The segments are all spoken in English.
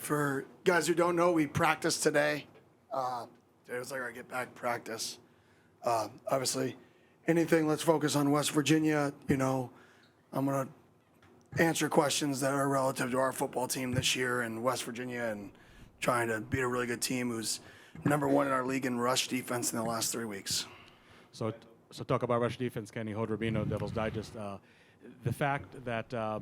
for guys who don't know, we practiced today. Today was like our get back practice. Obviously, anything, let's focus on West Virginia. You know, I'm going to answer questions that are relative to our football team this year in West Virginia and trying to beat a really good team who's number one in our league in rush defense in the last 3 weeks. So talk about rush defense, Kenny Hood Rubino, Devil's Digest. The fact that a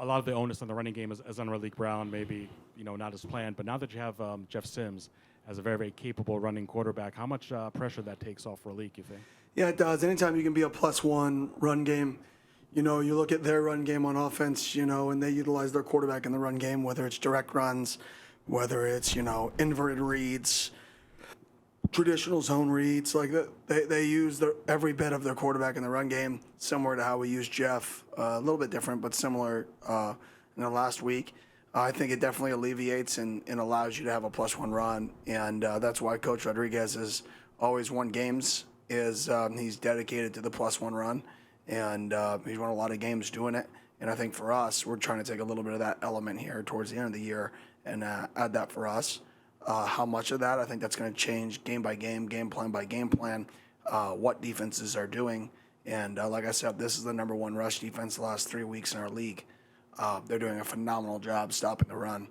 lot of the onus on the running game is on Raleek Brown, maybe not as planned. But now that you have Jeff Sims as a very, very capable running quarterback, how much pressure that takes off Raleek, you think? Yeah, it does. Anytime you can be a +1 run game, you look at their run game on offense, and they utilize their quarterback in the run game, whether it's direct runs, whether it's, inverted reads, traditional zone reads. Like they use every bit of their quarterback in the run game, similar to how we use Jeff. A little bit different, but similar in the last week. I think it definitely alleviates and allows you to have a +1 run, and that's why Coach Rodriguez has always won games. He's dedicated to the +1 run, and he's won a lot of games doing it. And I think for us, we're trying to take a little bit of that element here towards the end of the year and add that for us. How much of that, I think that's going to change game by game, game plan by game plan, what defenses are doing. And like I said, this is the number 1 rush defense the last 3 weeks in our league. They're doing a phenomenal job stopping the run.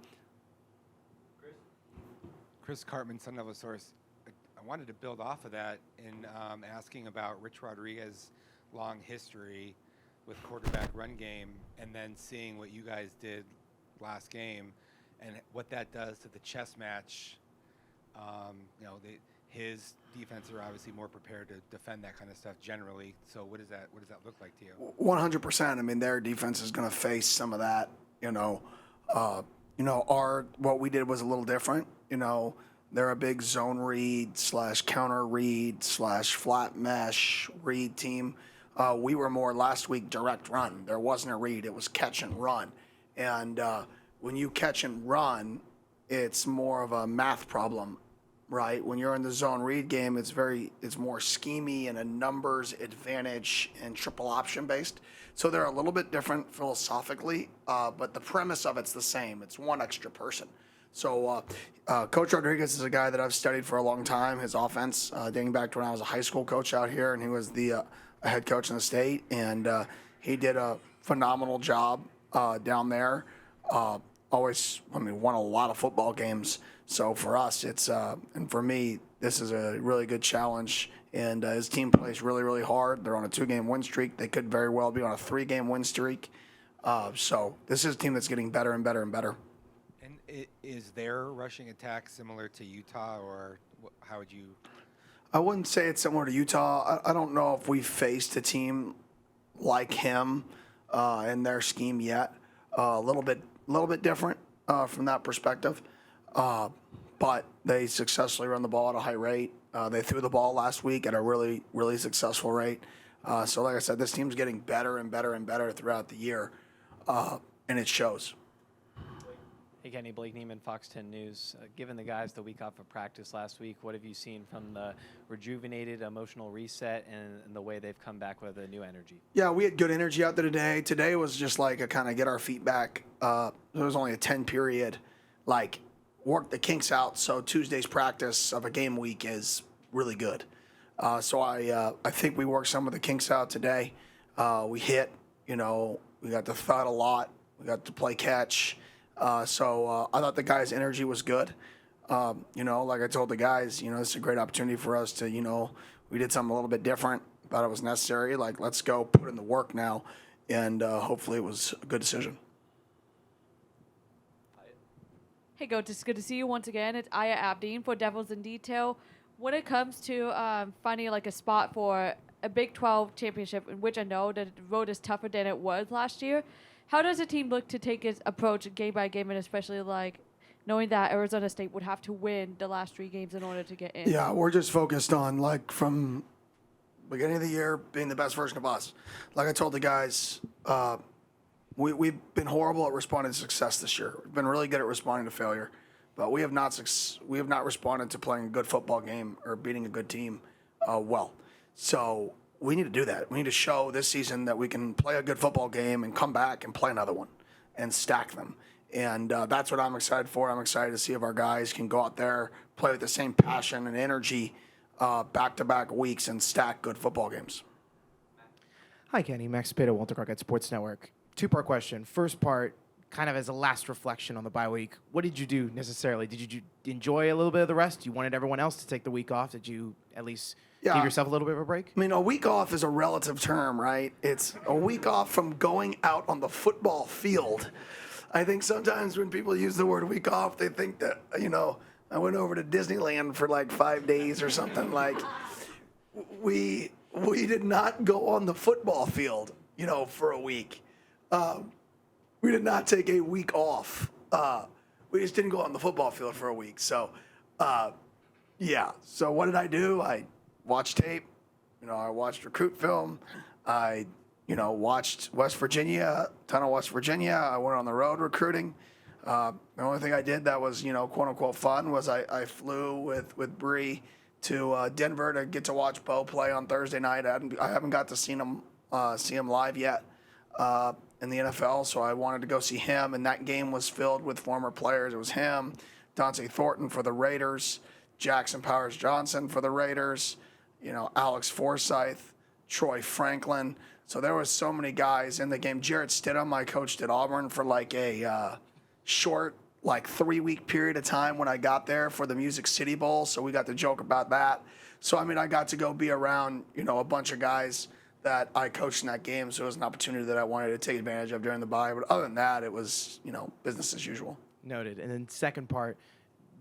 Chris Cartman, Sun Devil Source. I wanted to build off of that in asking about Rich Rodriguez's long history with quarterback run game, and then seeing what you guys did last game and what that does to the chess match. His defenses are obviously more prepared to defend that kind of stuff generally. So what does that look like to you? 100%. I mean, their defense is going to face some of that. What we did was a little different. They're a big zone read / counter read / flat mesh read team. We were more last week direct run. There wasn't a read. It was catch and run. And when you catch and run, it's more of a math problem, right? When you're in the zone read game, it's more schemey and a numbers advantage and triple option based. So they're a little bit different philosophically, but the premise of it's the same. It's one extra person. So Coach Rodriguez is a guy that I've studied for a long time. His offense, dating back to when I was a high school coach out here, and he was the head coach in the state, and he did a phenomenal job down there. Won a lot of football games. So for us, and for me, this is a really good challenge. And his team plays really, really hard. They're on a 2-game win streak. They could very well be on a 3-game win streak. So this is a team that's getting better and better and better. And is their rushing attack similar to Utah, or how would you? I wouldn't say it's similar to Utah. I don't know if we faced a team like him in their scheme yet. A little bit different from that perspective. But they successfully run the ball at a high rate. They threw the ball last week at a really, really successful rate. So like I said, this team's getting better and better and better throughout the year, and it shows. Hey, Kenny, Blake Neiman, Fox 10 News. Given the guys the week off of practice last week, what have you seen from the rejuvenated emotional reset and the way they've come back with a new energy? Yeah, we had good energy out there today. Today was just like a kind of get our feet back. It was only a 10-period, work the kinks out. So Tuesday's practice of a game week is really good. So I think we worked some of the kinks out today. We hit, we got to thud a lot. We got to play catch. So I thought the guys' energy was good. Like I told the guys, it's a great opportunity for us to, we did something a little bit different. Thought it was necessary. Let's go put in the work now. And hopefully it was a good decision. Hey, Coach, it's good to see you once again. It's Aya Abdeen for Devils in Detail. When it comes to finding a spot for a Big 12 championship, in which I know that the road is tougher than it was last year, how does the team look to take its approach game by game, and especially knowing that Arizona State would have to win the last 3 games in order to get in? Yeah, we're just focused on from beginning of the year being the best version of us. Like I told the guys, we've been horrible at responding to success this year. We've been really good at responding to failure, but we have not responded to playing a good football game or beating a good team well. So we need to do that. We need to show this season that we can play a good football game and come back and play another one. and stack them. And that's what I'm excited for. I'm excited to see if our guys can go out there, play with the same passion and energy back-to-back weeks and stack good football games. Hi, Kenny. Max Pito, Walter Crockett Sports Network. Two-part question. First part, kind of as a last reflection on the bye week, what did you do necessarily? Did you enjoy a little bit of the rest? You wanted everyone else to take the week off. Did you at least give yourself a little bit of a break? I mean, a week off is a relative term, right? It's a week off from going out on the football field. I think sometimes when people use the word week off, they think that, I went over to Disneyland for like 5 days or something. Like, we did not go on the football field, for a week. We did not take a week off. We just didn't go on the football field for a week. So, yeah. So what did I do? I watched tape. I watched recruit film. I, watched West Virginia, ton of West Virginia. I went on the road recruiting. The only thing I did that was, quote unquote fun was I flew with Bree to Denver to get to watch Bo play on Thursday night. I haven't got to see him live yet in the NFL, so I wanted to go see him. And that game was filled with former players. It was him, Dante Thornton for the Raiders, Jackson Powers Johnson for the Raiders, Alex Forsyth, Troy Franklin. So there was so many guys in the game. Jarrett Stidham, I coached at Auburn for like a short, 3-week period of time when I got there for the Music City Bowl. So we got to joke about that. So, I got to go be around, a bunch of guys that I coached in that game. So it was an opportunity that I wanted to take advantage of during the bye. But other than that, it was, business as usual. Noted. And then second part,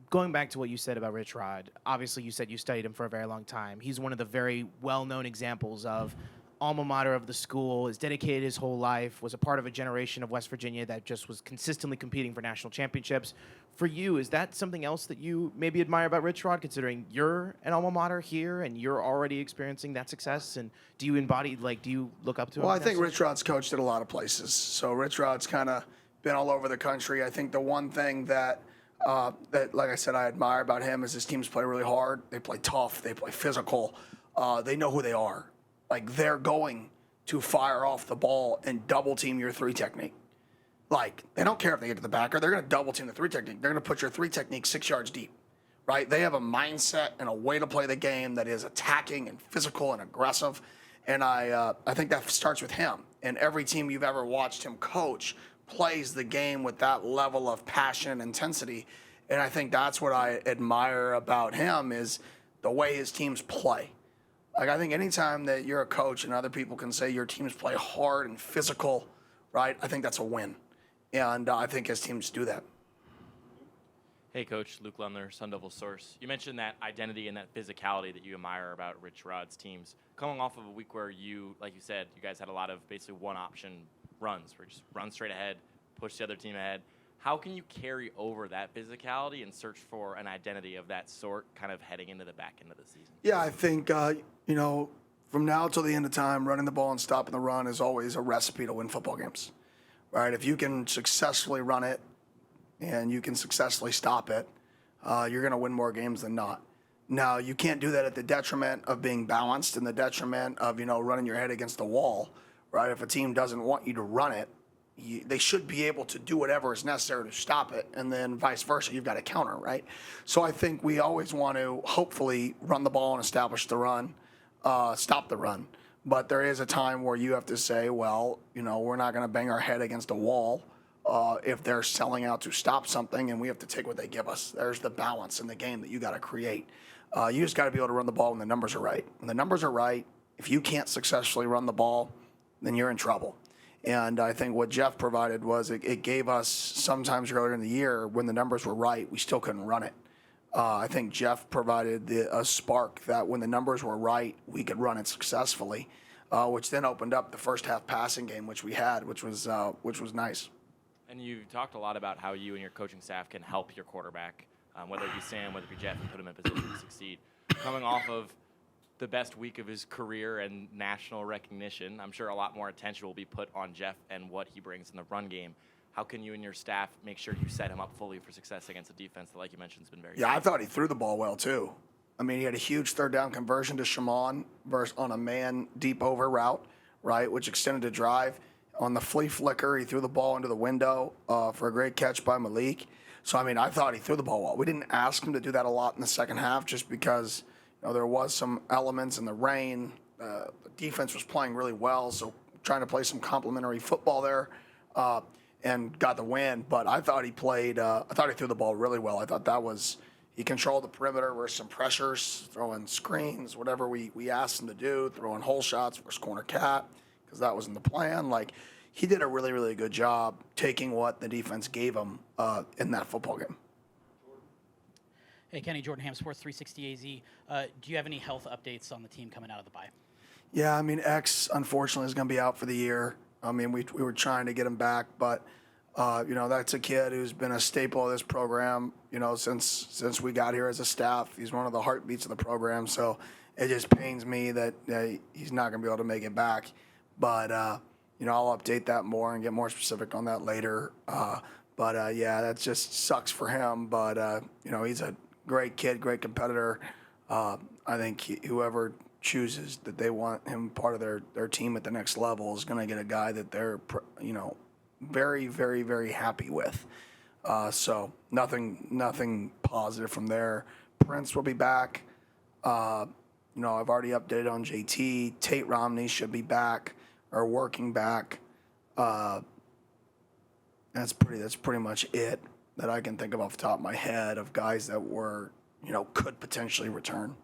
going back to what you said about Rich Rod, obviously you said you studied him for a very long time. He's one of the very well-known examples of alma mater of the school, is dedicated his whole life, was a part of a generation of West Virginia that just was consistently competing for national championships. For you, is that something else that you maybe admire about Rich Rod, considering you're an alma mater here and you're already experiencing that success? And do you embody, do you look up to him? Well, I think Rich Rod's coached at a lot of places. So Rich Rod's kind of been all over the country. I think the one thing that, like I said, I admire about him is his teams play really hard. They play tough. They play physical. They know who they are. They're going to fire off the ball and double team your 3 technique. They don't care if they get to the backer. They're going to double team the 3 technique. They're going to put your 3 technique 6 yards deep, right? They have a mindset and a way to play the game that is attacking and physical and aggressive. And I think that starts with him. And every team you've ever watched him coach plays the game with that level of passion and intensity. And I think that's what I admire about him is the way his teams play. I think anytime that you're a coach and other people can say your teams play hard and physical, right, I think that's a win. And I think his teams do that. Hey, Coach. Luke Lumler, Sun Devil Source. You mentioned that identity and that physicality that you admire about Rich Rod's teams. Coming off of a week where you, like you said, you guys had a lot of basically one-option runs, where you just run straight ahead, push the other team ahead. How can you carry over that physicality and search for an identity of that sort kind of heading into the back end of the season? Yeah, I think, from now till the end of time, running the ball and stopping the run is always a recipe to win football games, right? If you can successfully run it and you can successfully stop it, you're going to win more games than not. Now, you can't do that at the detriment of being balanced and the detriment of, running your head against the wall, right? If a team doesn't want you to run it, they should be able to do whatever is necessary to stop it, and then vice versa, you've got to counter, right? So I think we always want to hopefully run the ball and establish the run, stop the run. But there is a time where you have to say, well, we're not going to bang our head against a wall if they're selling out to stop something, and we have to take what they give us. There's the balance in the game that you got to create. You just got to be able to run the ball when the numbers are right. When the numbers are right, if you can't successfully run the ball, then you're in trouble. And I think what Jeff provided was it gave us sometimes earlier in the year when the numbers were right, we still couldn't run it. I think Jeff provided a spark that when the numbers were right, we could run it successfully, which then opened up the first half passing game, which we had, which was nice. And you talked a lot about how you and your coaching staff can help your quarterback, whether it be Sam, whether it be Jeff, and put him in position to succeed. Coming off of the best week of his career and national recognition, I'm sure a lot more attention will be put on Jeff and what he brings in the run game. How can you and your staff make sure you set him up fully for success against a defense that, like you mentioned, has been very good? I thought he threw the ball well, too. He had a huge third down conversion to Shimon on a man deep over route, right, which extended the drive. On the flea flicker, he threw the ball into the window for a great catch by Malik. So, I mean, I thought he threw the ball well. We didn't ask him to do that a lot in the second half just because there was some elements in the rain. The defense was playing really well, so trying to play some complementary football there and got the win. But I thought he played I thought he threw the ball really well. I thought he controlled the perimeter with some pressures, throwing screens, whatever we asked him to do, throwing hole shots versus corner cat, because that wasn't the plan. Like, he did a really, really good job taking what the defense gave him in that football game. Hey, Kenny, Jordan Ham, Sports 360 AZ. Do you have any health updates on the team coming out of the bye? Yeah, I mean, X, unfortunately, is going to be out for the year. I mean, we were trying to get him back, but, that's a kid who's been a staple of this program, since we got here as a staff. He's one of the heartbeats of the program, so it just pains me that he's not going to be able to make it back. But, I'll update that more and get more specific on that later. Yeah, that just sucks for him. But, he's a great kid, great competitor. I think whoever chooses that they want him part of their team at the next level is going to get a guy that they're, very, very, very happy with. So nothing positive from there. Prince will be back. I've already updated on JT. Tate Romney should be back or working back. That's pretty much it that I can think of off the top of my head of guys that were, could potentially return.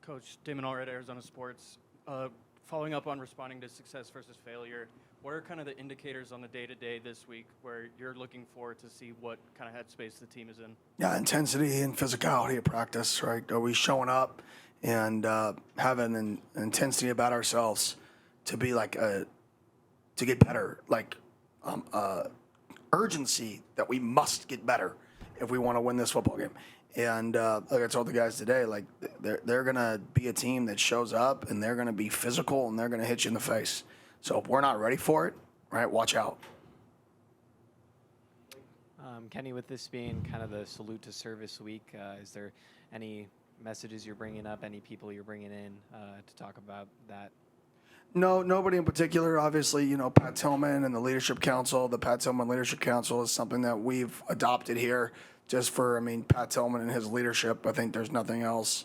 Coach Damon Allred, Arizona Sports. Following up on responding to success versus failure, what are kind of the indicators on the day-to-day this week where you're looking forward to see what kind of headspace the team is in? Yeah, intensity and physicality at practice, right? Are we showing up and having an intensity about ourselves to be to get better, urgency that we must get better if we want to win this football game. And like I told the guys today, they're going to be a team that shows up and they're going to be physical and they're going to hit you in the face. So if we're not ready for it, right, watch out. Kenny, with this being kind of the Salute to Service week, is there any messages you're bringing up, any people you're bringing in to talk about that? No, nobody in particular. Obviously, Pat Tillman and the Leadership Council. The Pat Tillman Leadership Council is something that we've adopted here just for, Pat Tillman and his leadership. I think there's nothing else,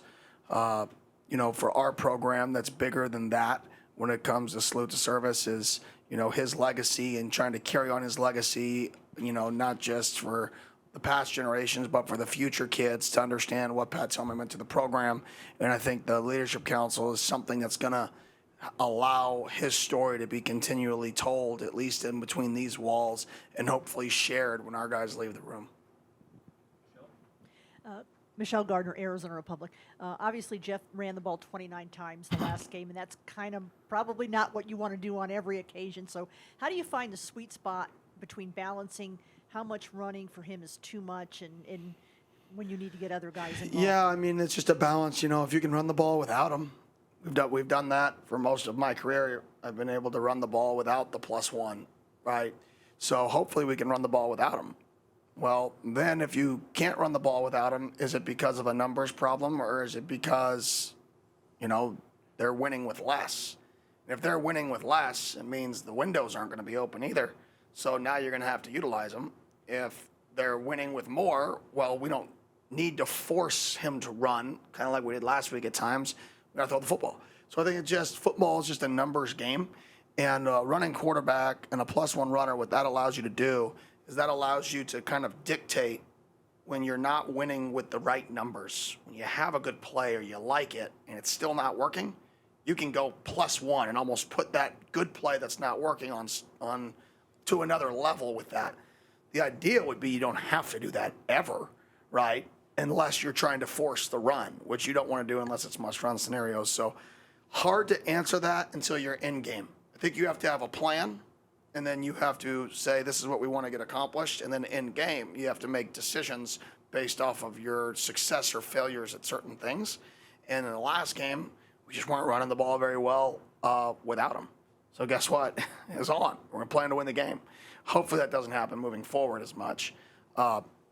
for our program that's bigger than that when it comes to Salute to Service is, his legacy and trying to carry on his legacy, not just for the past generations, but for the future kids to understand what Pat Tillman meant to the program. And I think the Leadership Council is something that's going to allow his story to be continually told, at least in between these walls, and hopefully shared when our guys leave the room. Michelle Gardner, Arizona Republic. Obviously, Jeff ran the ball 29 times the last game, and that's kind of probably not what you want to do on every occasion. So how do you find the sweet spot between balancing how much running for him is too much and when you need to get other guys involved? Yeah, it's just a balance. If you can run the ball without him. We've done that for most of my career. I've been able to run the ball without the +1, right? So hopefully we can run the ball without him. Well, then if you can't run the ball without him, is it because of a numbers problem or is it because, they're winning with less? And if they're winning with less, it means the windows aren't going to be open either. So now you're going to have to utilize them. If they're winning with more, well, we don't need to force him to run, kind of like we did last week at times. We got to throw the football. So I think football is just a numbers game. And running quarterback and a +1 runner, what that allows you to do is that allows you to kind of dictate when you're not winning with the right numbers. When you have a good play or you like it and it's still not working, you can go +1 and almost put that good play that's not working on to another level with that. The idea would be you don't have to do that ever, right? Unless you're trying to force the run, which you don't want to do unless it's must-run scenarios. So hard to answer that until you're in game. I think you have to have a plan, and then you have to say this is what we want to get accomplished, and then in game you have to make decisions based off of your success or failures at certain things. And in the last game, we just weren't running the ball very well without him. So guess what? It's on. We're going to plan to win the game. Hopefully that doesn't happen moving forward as much.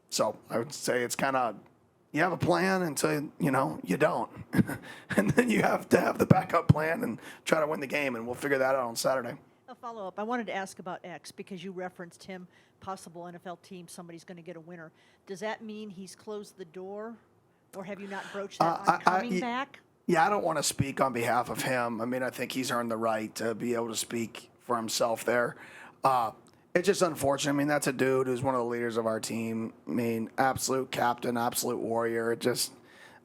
So I would say it's kind of, you have a plan until, you don't. And then you have to have the backup plan and try to win the game, and we'll figure that out on Saturday. A follow-up. I wanted to ask about X because you referenced him, possible NFL team, somebody's going to get a winner. Does that mean he's closed the door, or have you not broached that on coming back? Yeah, I don't want to speak on behalf of him. I mean, I think he's earned the right to be able to speak for himself there. It's just unfortunate. I mean, that's a dude who's one of the leaders of our team. I mean, absolute captain, absolute warrior. It just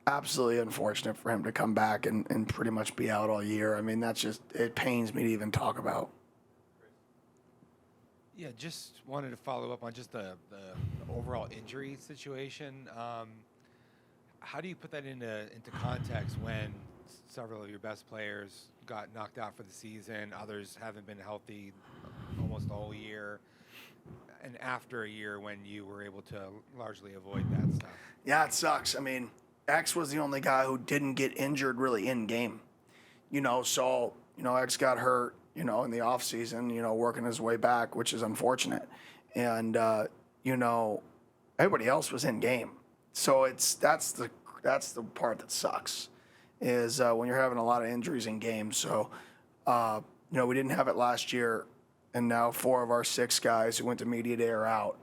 absolutely unfortunate for him to come back and pretty much be out all year. I mean, it pains me to even talk about. Yeah, just wanted to follow up on just the overall injury situation. How do you put that into context when several of your best players got knocked out for the season, others haven't been healthy almost the whole year, and after a year when you were able to largely avoid that stuff? Yeah, it sucks. I mean, X was the only guy who didn't get injured really in game. So, X got hurt, in the offseason, working his way back, which is unfortunate. And, everybody else was in game. So that's the part that sucks is when you're having a lot of injuries in games. So, we didn't have it last year, and now 4 of our 6 guys who went to media day are out.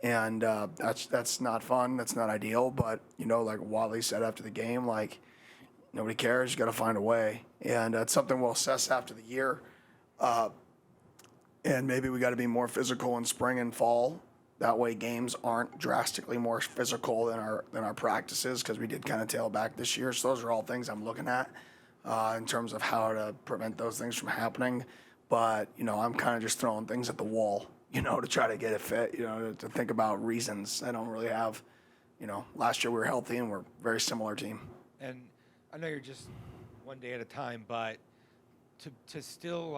And that's not fun. That's not ideal. But, like Wally said after the game, like, nobody cares. You got to find a way. And that's something we'll assess after the year. And maybe we got to be more physical in spring and fall. That way games aren't drastically more physical than our practices, because we did kind of tail back this year. So those are all things I'm looking at in terms of how to prevent those things from happening. But, I'm kind of just throwing things at the wall, to try to get it fit, to think about reasons. I don't really have, last year we were healthy and we're a very similar team. And I know you're just one day at a time, but to still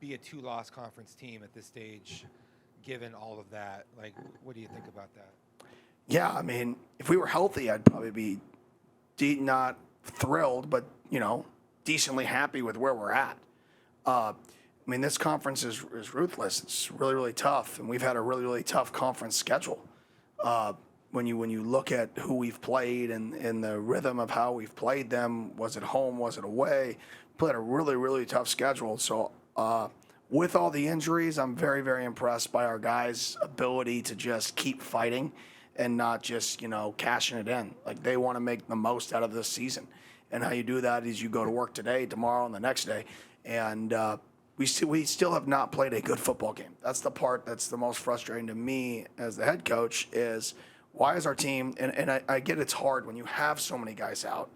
be a 2-loss conference team at this stage, given all of that, what do you think about that? Yeah, I mean, if we were healthy, I'd probably be not thrilled, but, decently happy with where we're at. I mean, this conference is ruthless. It's really, really tough, and we've had a really, really tough conference schedule. When you look at who we've played and the rhythm of how we've played them, was it home, was it away, played a really, really tough schedule. So with all the injuries, I'm very, very impressed by our guys' ability to just keep fighting and not just, cashing it in. Like, they want to make the most out of this season. And how you do that is you go to work today, tomorrow, and the next day. And we still have not played a good football game. That's the part that's the most frustrating to me as the head coach is why is our team, and I get it's hard when you have so many guys out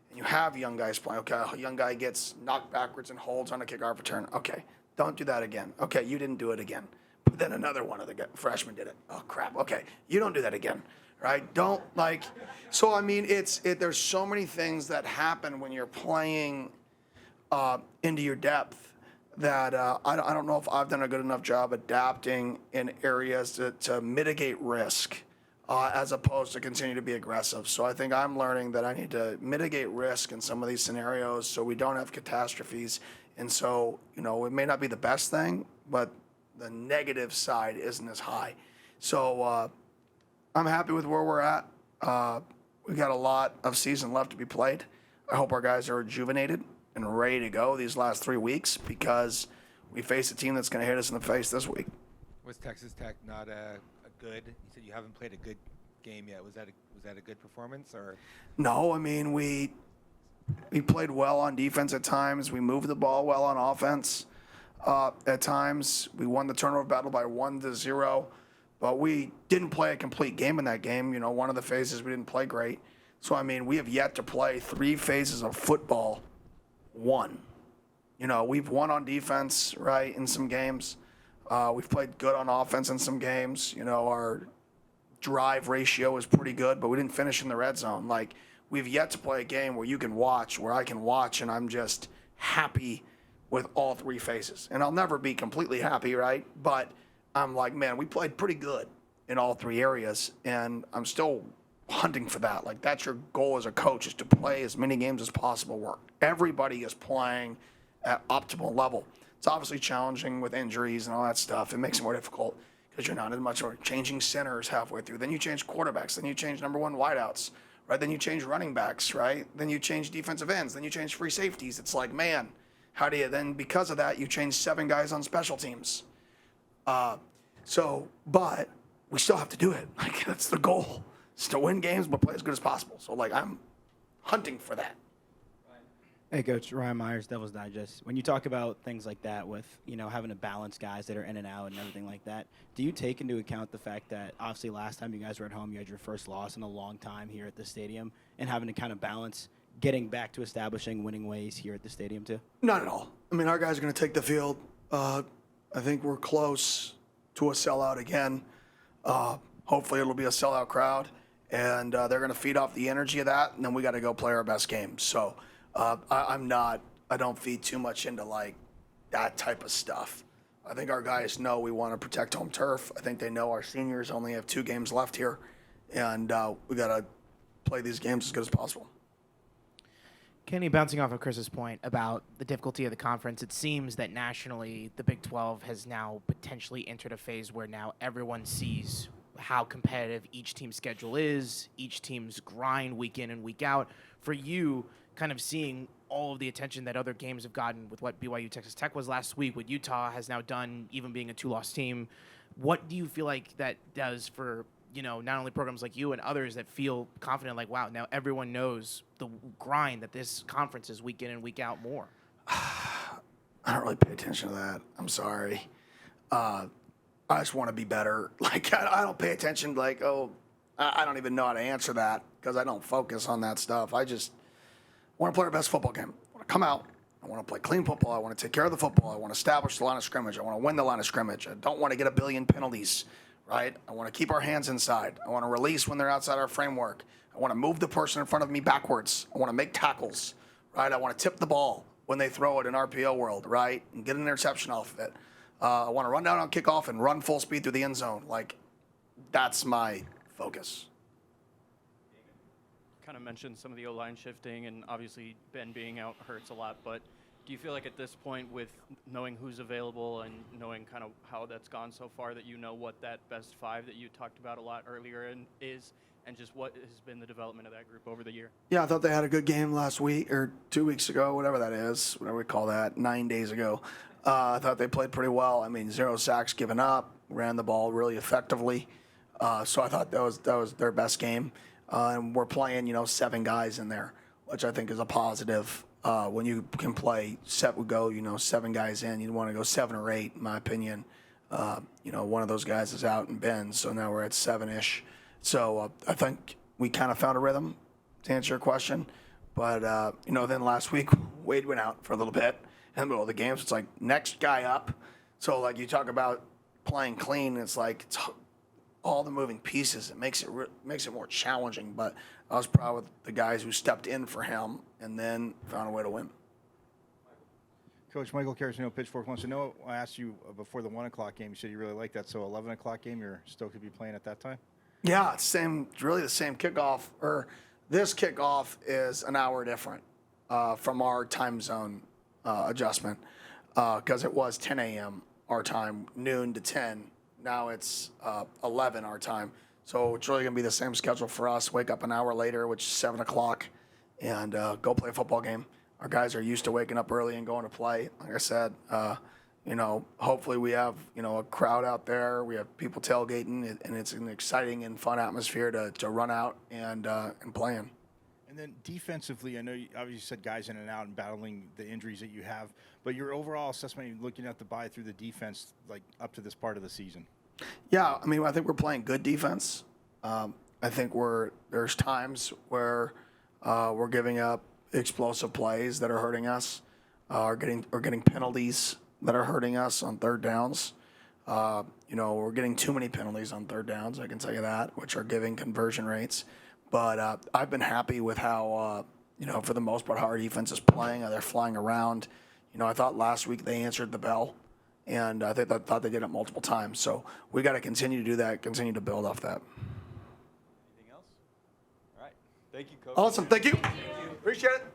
and you have young guys playing. Okay, a young guy gets knocked backwards and holds on a kickoff return. Okay, don't do that again. Okay, you didn't do it again. But then another one of the freshmen did it. Oh, crap. Okay, you don't do that again, right? So, I mean, there's so many things that happen when you're playing into your depth that I don't know if I've done a good enough job adapting in areas to mitigate risk as opposed to continue to be aggressive. So I think I'm learning that I need to mitigate risk in some of these scenarios so we don't have catastrophes. And so, it may not be the best thing, but the negative side isn't as high. So I'm happy with where we're at. We got a lot of season left to be played. I hope our guys are rejuvenated and ready to go these last 3 weeks because we face a team that's going to hit us in the face this week. Was Texas Tech not a good? You said you haven't played a good game yet. Was that a good performance or? No, I mean we played well on defense at times. We moved the ball well on offense at times. We won the turnover battle by 1-0, but we didn't play a complete game in that game. One of the phases we didn't play great. So I mean, we have yet to play 3 phases of football. We've won on defense, right, in some games. We've played good on offense in some games. Our drive ratio is pretty good, but we didn't finish in the red zone. We've yet to play a game where you can watch, where I can watch, and I'm just happy with all 3 phases. And I'll never be completely happy, right? But I'm like, man, we played pretty good in all 3 areas, and I'm still hunting for that. That's your goal as a coach, is to play as many games as possible where everybody is playing at optimal level. It's obviously challenging with injuries and all that stuff. It makes it more difficult because you're not as much or changing centers halfway through. Then you change quarterbacks. Then you change number one wideouts, right? Then you change running backs, right? Then you change defensive ends. Then you change free safeties. It's like, man, how do you then, because of that, you change 7 guys on special teams. But we still have to do it. Like, that's the goal. It's to win games, but play as good as possible. So, like, I'm hunting for that. Hey, Coach. Ryan Myers, Devil's Digest. When you talk about things like that with, having to balance guys that are in and out and everything like that, do you take into account the fact that obviously last time you guys were at home, you had your first loss in a long time here at the stadium, and having to kind of balance getting back to establishing winning ways here at the stadium too? Not at all. I mean, our guys are going to take the field. I think we're close to a sellout again. Hopefully it'll be a sellout crowd, and they're going to feed off the energy of that, and then we got to go play our best game. So I don't feed too much into like that type of stuff. I think our guys know we want to protect home turf. I think they know our seniors only have 2 games left here, and we got to play these games as good as possible. Kenny, bouncing off of Chris's point about the difficulty of the conference, it seems that nationally the Big 12 has now potentially entered a phase where now everyone sees how competitive each team's schedule is, each team's grind week in and week out. For you, kind of seeing all of the attention that other games have gotten with what BYU Texas Tech was last week, what Utah has now done, even being a 2-loss team, what do you feel like that does for not only programs like you and others that feel confident, like, wow, now everyone knows the grind that this conference is week in and week out more? I don't really pay attention to that. I'm sorry. I just want to be better. Like, I don't pay attention, like, I don't even know how to answer that because I don't focus on that stuff. I just want to play our best football game. I want to come out. I want to play clean football. I want to take care of the football. I want to establish the line of scrimmage. I want to win the line of scrimmage. I don't want to get a billion penalties. Right? I want to keep our hands inside. I want to release when they're outside our framework. I want to move the person in front of me backwards. I want to make tackles, right? I want to tip the ball when they throw it in RPO world, right? And get an interception off of it. I want to run down on kickoff and run full speed through the end zone. Like, that's my focus. Kind of mentioned some of the O-line shifting, and obviously Ben being out hurts a lot, but do you feel like at this point, with knowing who's available and knowing kind of how that's gone so far, that you know what that best 5 that you talked about a lot earlier is, and just what has been the development of that group over the year? Yeah, I thought they had a good game last week or 2 weeks ago, whatever that is, whatever we call that, 9 days ago. I thought they played pretty well. I mean, 0 sacks given up, ran the ball really effectively. So I thought that was their best game. And we're playing, 7 guys in there, which I think is a positive. When you can play 7 guys in, you want to go 7 or 8, in my opinion. One of those guys is out and Ben, so now we're at 7-ish. So I think we kind of found a rhythm, to answer your question. But, then last week, Wade went out for a little bit in the middle of the game. So it's like, next guy up. So, like, you talk about playing clean, it's like it's all the moving pieces. It makes it more challenging. But I was proud with the guys who stepped in for him and then found a way to win. Coach Michael Carasino, Pitchfork wants to know. I asked you before the 1 o'clock game. You said you really like that. So 11 o'clock game, you're still could be playing at that time? Yeah, it's really the same kickoff. Or this kickoff is an hour different from our time zone adjustment because it was 10 a.m. our time, noon to 10. Now it's 11 our time. So it's really going to be the same schedule for us. Wake up an hour later, which is 7 o'clock, and go play a football game. Our guys are used to waking up early and going to play. Like I said, hopefully we have, a crowd out there. We have people tailgating, and it's an exciting and fun atmosphere to run out and play in. And then defensively, I know you obviously said guys in and out and battling the injuries that you have, but your overall assessment, looking at the bye through the defense, like up to this part of the season. Yeah, I mean, I think we're playing good defense. I think there's times where we're giving up explosive plays that are hurting us, or getting penalties that are hurting us on third downs. We're getting too many penalties on third downs, I can tell you that, which are giving conversion rates. But I've been happy with how, for the most part, how our defense is playing. They're flying around. I thought last week they answered the bell, and I thought they did it multiple times. So we got to continue to do that, continue to build off that. Anything else? All right. Thank you, Coach. Awesome. Thank you. Appreciate it.